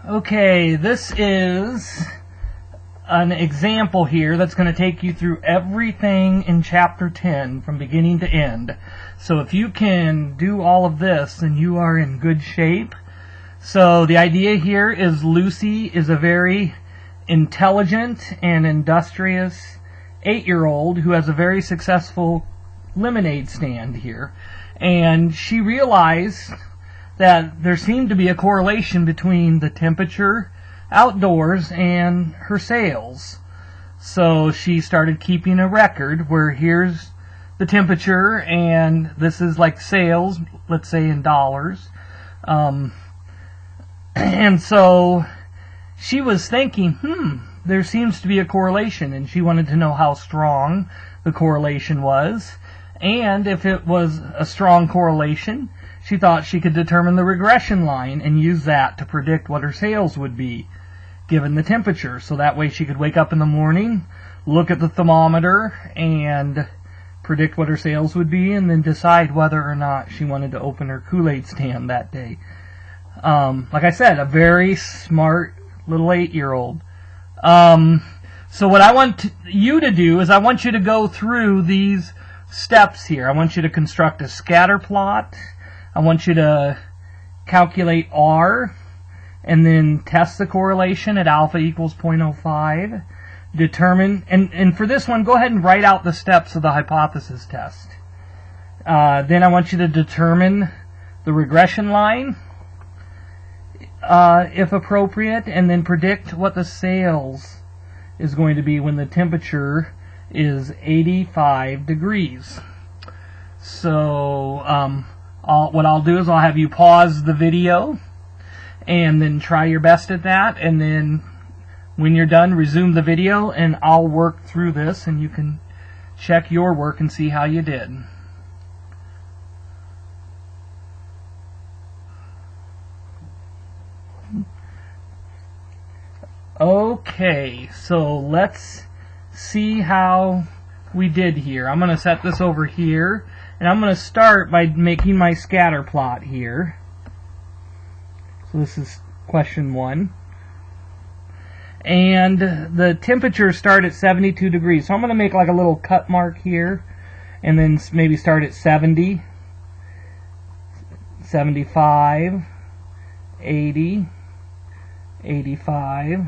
Okay, this is an example here that's going to take you through everything in chapter 10 from beginning to end. So if you can do all of this, then you are in good shape. So the idea here is Lucy is a very intelligent and industrious 8-year-old who has a very successful lemonade stand here. And she realized that there seemed to be a correlation between the temperature outdoors and her sales. So she started keeping a record where here's the temperature and this is like sales, let's say in dollars. And so she was thinking, there seems to be a correlation, and she wanted to know how strong the correlation was. And if it was a strong correlation, she thought she could determine the regression line and use that to predict what her sales would be given the temperature. So that way she could wake up in the morning, look at the thermometer, and predict what her sales would be, and then decide whether or not she wanted to open her Kool-Aid stand that day. Like I said, a very smart little 8-year-old. So what I want you to do is I want you to go through these steps here. I want you to construct a scatter plot. I want you to calculate R and then test the correlation at alpha equals 0.05. Determine, and for this one, go ahead and write out the steps of the hypothesis test. Then I want you to determine the regression line, if appropriate, and then predict what the sales is going to be when the temperature is 85 degrees. So what I'll do is I'll have you pause the video and then try your best at that, and then when you're done, resume the video and I'll work through this and you can check your work and see how you did. Okay, so let's see how we did here. I'm going to set this over here, and I'm going to start by making my scatter plot here. So this is question 1. And the temperatures start at 72 degrees. So I'm going to make like a little cut mark here, and then maybe start at 70, 75, 80, 85,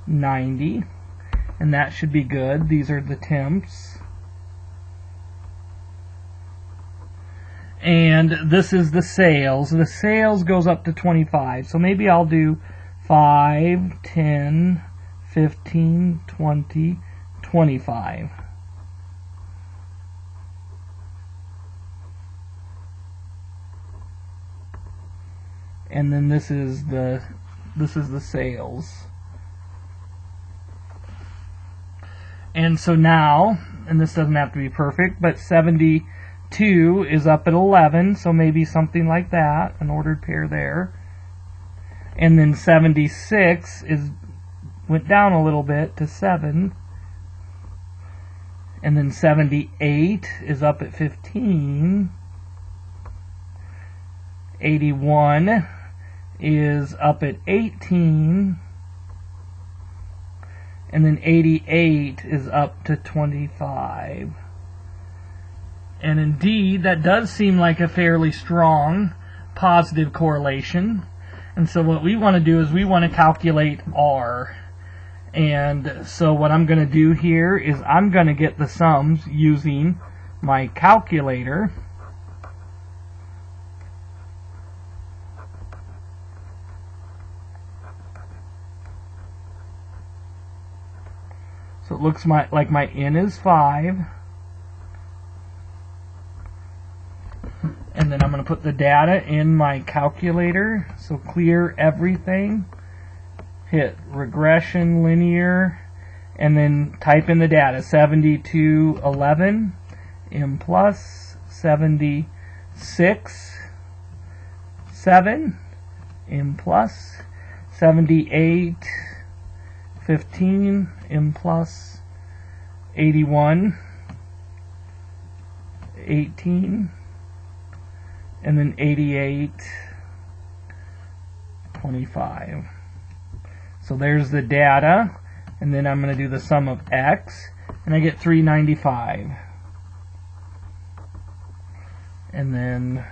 90, and that should be good. These are the temps. And this is the sales. The sales goes up to 25. So maybe I'll do 5, 10, 15, 20, 25. And then this is the sales. And so now, and this doesn't have to be perfect, but 72 is up at 11, so maybe something like that, an ordered pair there. And then 76 went down a little bit to 7. And then 78 is up at 15. 81 is up at 18. And then 88 is up to 25. And indeed, that does seem like a fairly strong positive correlation. And so what we want to do is we want to calculate R. And so what I'm going to do here is I'm going to get the sums using my calculator. So it looks like my N is 5. And then I'm going to put the data in my calculator. So clear everything. Hit regression, linear, and then type in the data. 7211, M plus, 76, 7, M plus, 78, 15, M plus, 81, 18, and then 88, 25. So there's the data, and then I'm going to do the sum of x, and I get 395. And then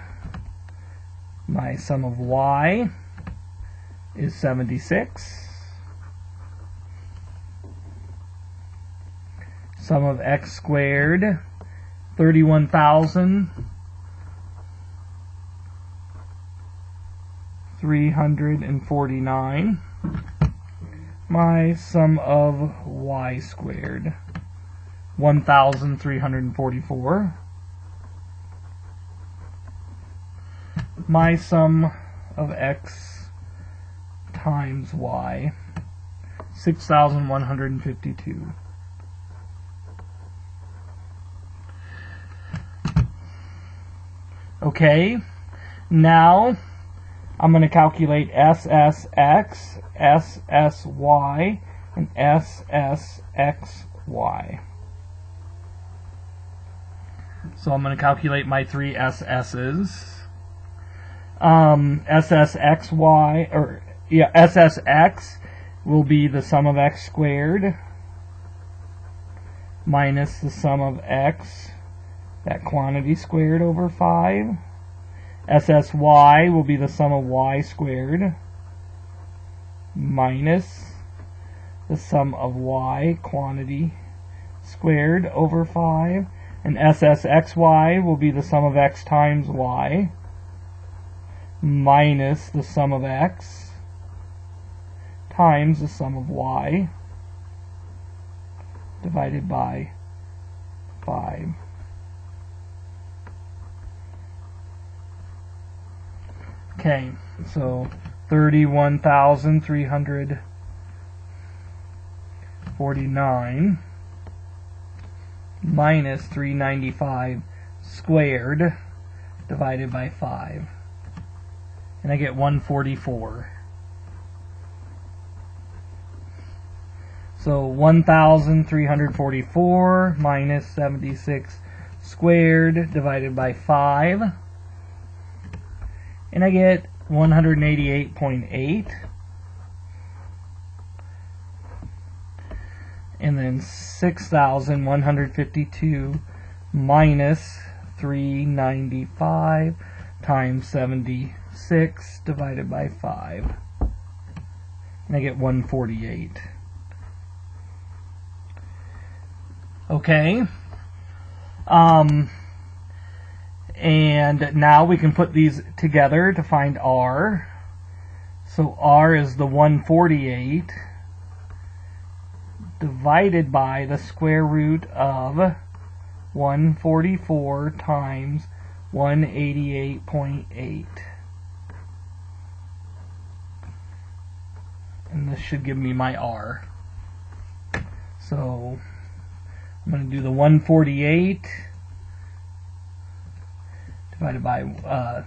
my sum of y is 76. Sum of x squared, 31,349. My sum of y squared, 1,344. My sum of x times y, 6,152. Okay, now I'm going to calculate SSX, SSY, and SSXY. So I'm going to calculate my three SS's. SSX will be the sum of x squared minus the sum of x, that quantity squared, over 5. SSY will be the sum of y squared minus the sum of y, quantity squared, over 5. And SSXY will be the sum of x times y minus the sum of x times the sum of y divided by 5. Okay, so 31,349 minus 395 squared divided by 5. And I get 144. So 1,344 minus 76 squared divided by 5. And I get 188.8. And then 6,152 minus 395 times 76 divided by 5. And I get 148. Okay. And now we can put these together to find R. So R is the 148 divided by the square root of 144 times 188.8. And this should give me my R. So I'm going to do the 148 divided by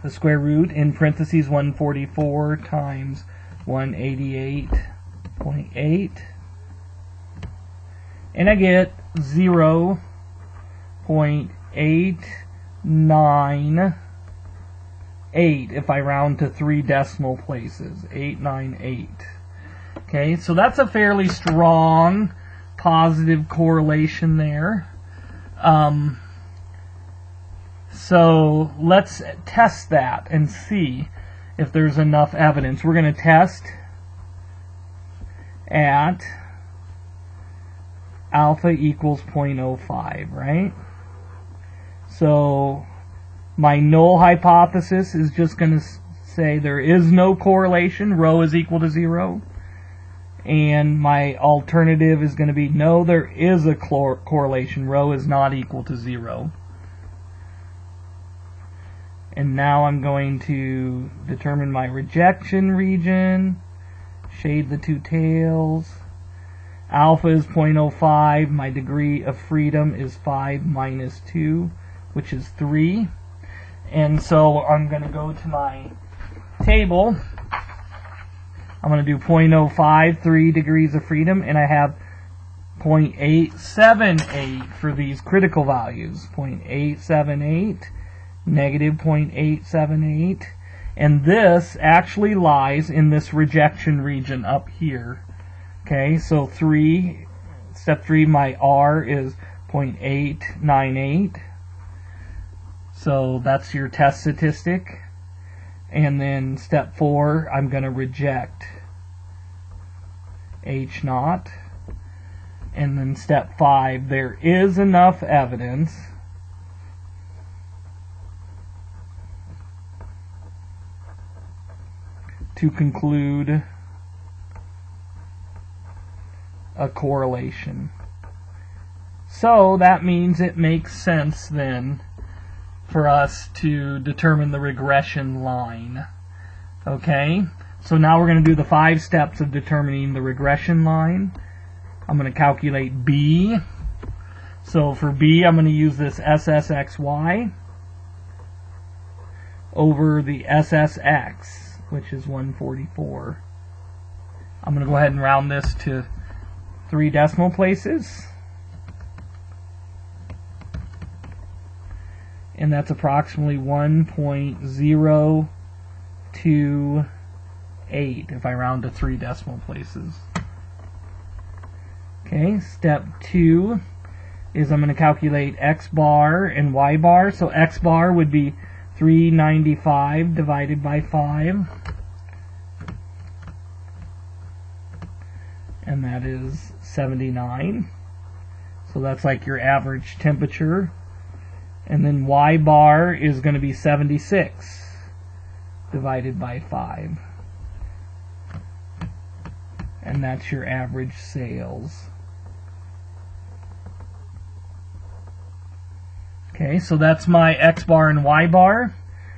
the square root, in parentheses, 144 times 188.8. And I get 0.898 if I round to 3 decimal places. 898. Okay, so that's a fairly strong positive correlation there. So let's test that and see if there's enough evidence. We're going to test at alpha equals 0.05, right? So my null hypothesis is just going to say there is no correlation, rho is equal to 0. And my alternative is going to be no, there is a correlation, rho is not equal to 0. And now I'm going to determine my rejection region, shade the two tails. Alpha is 0.05, my degree of freedom is 5 minus 2, which is 3. And so I'm going to go to my table. I'm going to do 0.05, 3 degrees of freedom, and I have 0.878 for these critical values. 0.878, negative 0.878, and this actually lies in this rejection region up here. Okay, so step 3, my R is 0.898. So that's your test statistic. And then step 4, I'm going to reject H naught. And then step 5, there is enough evidence to conclude a correlation. So that means it makes sense then for us to determine the regression line. Okay, so now we're going to do the 5 steps of determining the regression line. I'm going to calculate B. So for B, I'm going to use this SSXY over the SSX, which is 144. I'm going to go ahead and round this to 3 decimal places. And that's approximately 1.028 if I round to 3 decimal places. Okay, step 2 is I'm going to calculate X bar and Y bar. So X bar would be 395 divided by 5. And that is 79. So that's like your average temperature. And then Y bar is going to be 76 divided by 5. And that's your average sales. Okay, so that's my X bar and Y bar.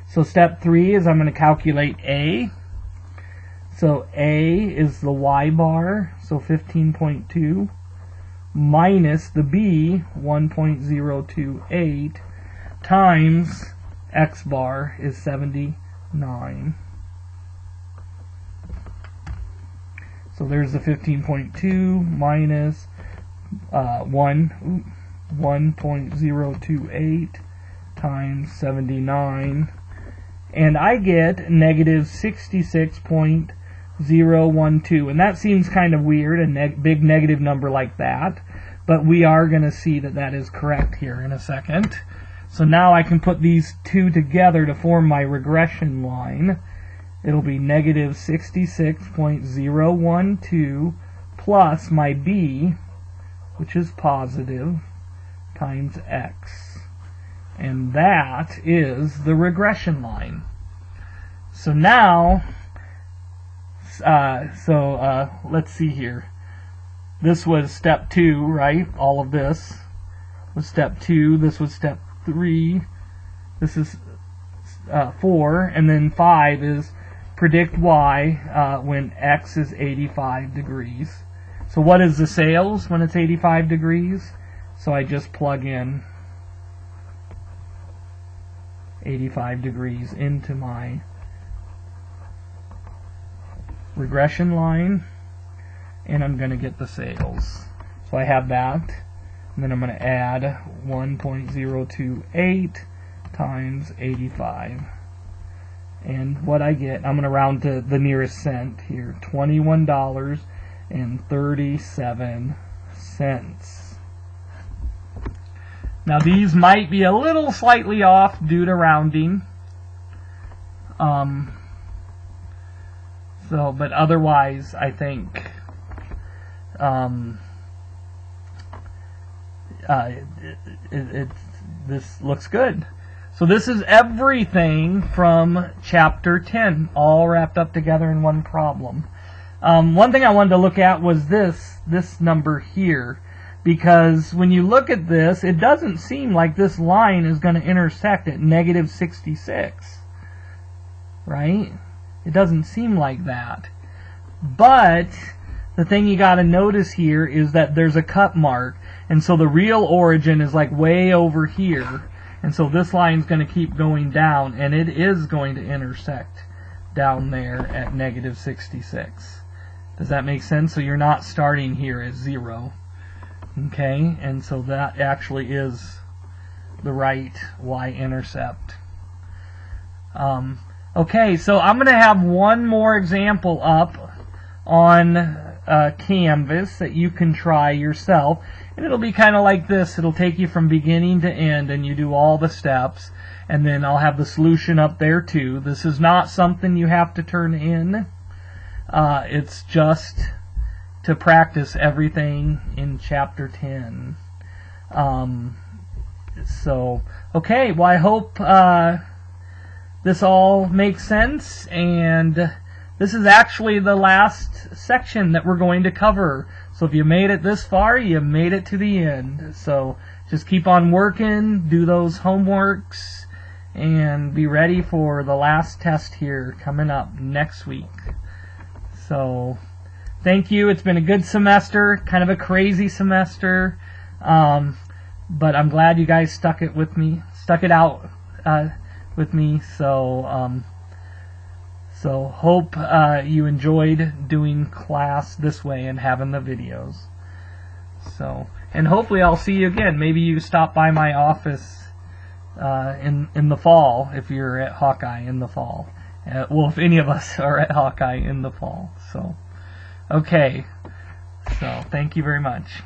So step 3 is I'm going to calculate A. So A is the Y bar, so 15.2, minus the B, 1.028, times X bar is 79. So there's the 15.2 minus 1.028 times 79, and I get negative 66.012. And that seems kind of weird, a big negative number like that, but we are going to see that that is correct here in a second. So now I can put these two together to form my regression line. It'll be negative 66.012 plus my B, which is positive, times X. And that is the regression line. So now, let's see here. This was step 2, right? All of this was step 2. This was step 3. This is 4. And then 5 is predict Y when X is 85 degrees. So what is the sales when it's 85 degrees? So I just plug in 85 degrees into my regression line, and I'm going to get the sales. So I have that, and then I'm going to add 1.028 times 85. And what I get, I'm going to round to the nearest cent here, $21.37. Now these might be a little slightly off due to rounding. But otherwise, I think this looks good. So this is everything from Chapter 10, all wrapped up together in one problem. One thing I wanted to look at was this number here, because when you look at this, it doesn't seem like this line is going to intersect at negative 66, right? It doesn't seem like that. But the thing you got to notice here is that there's a cut mark, and so the real origin is like way over here, and so this line's going to keep going down, and it is going to intersect down there at negative 66. Does that make sense? So you're not starting here at 0. Okay, and so that actually is the right y-intercept. Okay, so I'm going to have one more example up on canvas that you can try yourself, and it'll be kind of like this. It'll take you from beginning to end, and you do all the steps, and then I'll have the solution up there too. This is not something you have to turn in. It's just to practice everything in chapter 10. So, okay, well, I hope this all makes sense, and this is actually the last section that we're going to cover. So if you made it this far, you made it to the end. So just keep on working, do those homeworks, and be ready for the last test here coming up next week. So thank you. It's been a good semester, kind of a crazy semester, but I'm glad you guys stuck it out with me. So hope you enjoyed doing class this way and having the videos. So, and hopefully I'll see you again. Maybe you stop by my office in the fall if you're at Hawkeye in the fall. Well, if any of us are at Hawkeye in the fall. So, okay. So, thank you very much.